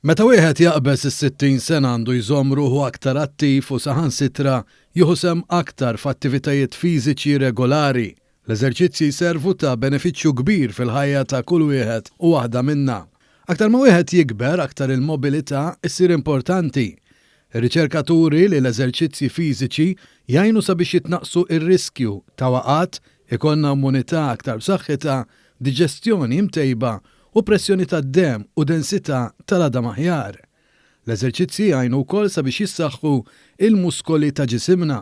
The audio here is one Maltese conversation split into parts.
Meta wieħed jaqbeż is-60 sena għandu jżomm ruħu aktar attiv u saħansitra jieħu sem aktar f'attivitajiet fiżiċi regolari. L-eżerċizzji jservu ta' benefiċċju kbir fil-ħajja ta' kull wieħed u waħda minna. Aktar ma wieħed jikber, aktar il-mobilità issir importanti. Ir-riċerkaturi li l-eżerċizzji fiżiċi jgħinu sabiex jitnaqsu ir-riskju ta' waqgħat, ikollna immunità aktar b'saħħitha, diġestjoni mtejba u pressjoni tad-demm u densità tal-għadam aħjar. L-eżerċizzji jgħinu wkoll sabiex jissaħħu il-muskoli ta' ġisimna.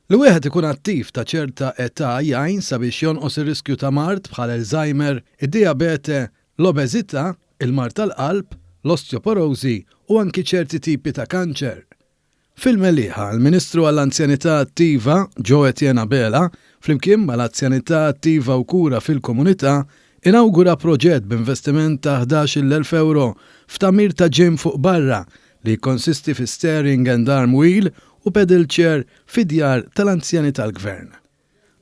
Li wieħed ikun attiv ta' ċerta età jgħin sabiex jonqos ir-riskju ta' mard bħal Alzheimer, id-diabete, l-obeżità, il-mard tal-qalb, l-osteoporosi u anki ċerti tipi ta' kanċer. Fil-Melliħa, il-Ministru għall-Anzjanità Attiva, Joe Etienne Abela, flimkien mal-Anzjanità Attiva u Kura fil-Komunità, inawgura proġett b'investiment ta' 11,000 euro f'tamir ta' ġim fuq barra li jkonsisti fi steering and arm wheel u pedal chair fid-djar tal-anzjani tal-Gvern.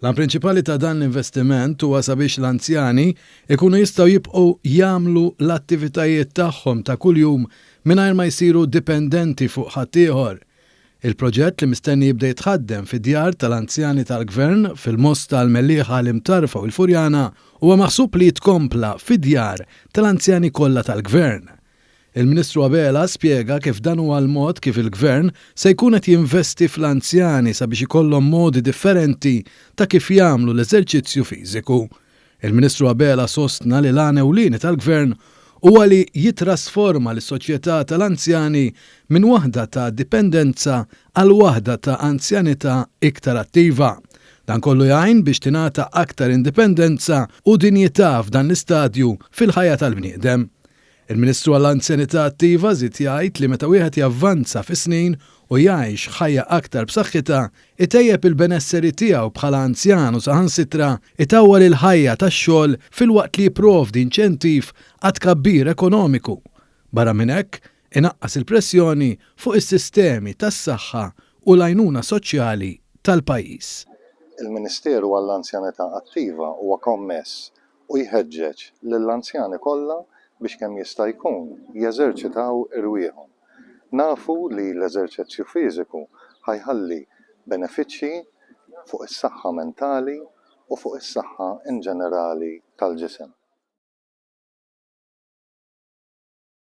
L-an prinċipali ta' dan l-investiment huwa sabiex l-anzjani ikunu jistgħu jibqgħu jagħmlu l-attivitajiet tagħhom ta' kuljum mingħajr ma jsiru dipendenti fuq ħaddieħor. Il-proġett li mistenni jibda jitħaddem fid-djar tal-anzjani tal-Gvern fil-Most tal-Melliħa l-Imtarfa u l-Furjana huwa maħsub li jitkompla fid-djar tal-anzjani kollha tal-Gvern. Il-Ministru Abela spjega kif dan huwa l-mod kif il-Gvern se jkun qed jinvesti fl-anzjani sabiex ikollhom modi differenti ta' kif jagħmlu l-eżerċizzju fiżiku. Il-Ministru Abela sostna li l-għan ewlieni tal-Gvern huwa li jitrasforma l-soċjetà tal-anzjani minn waħda ta' dipendenza għal waħda ta' anzjanità iktar attiva. Dan kollu jgħin biex tingħata aktar indipendenza u dinjità f'dan l-istadju fil-ħajja tal-bniedem. Il-Ministru għall-Anzjanità Attiva żied jgħid li meta wieħed javvanza fis-snin u jgħix ħajja aktar b'saħħitha, itejjeb il-benesseri tiegħu bħala anzjan u saħansitra itawwal il-ħajja tax-xogħol filwaqt li jipprovdi inċentiv għad tkabbir ekonomiku. Barra minn hekk, inaqqas il-pressjoni fuq is-sistemi tas-saħħa u l-għajnuna soċjali tal-pajjiż. Il-Ministeru għall-Anzjanità Attiva huwa kommess u jħeġġeġ lill-anzjani kollha biex kemm jista' jkun jeżerċitaw irwieħhom. Nafu li l-eżerċizzju fiżiku ħajħalli benefiċċji fuq is-saħħa mentali u fuq is-saħħa in ġenerali tal-ġisem.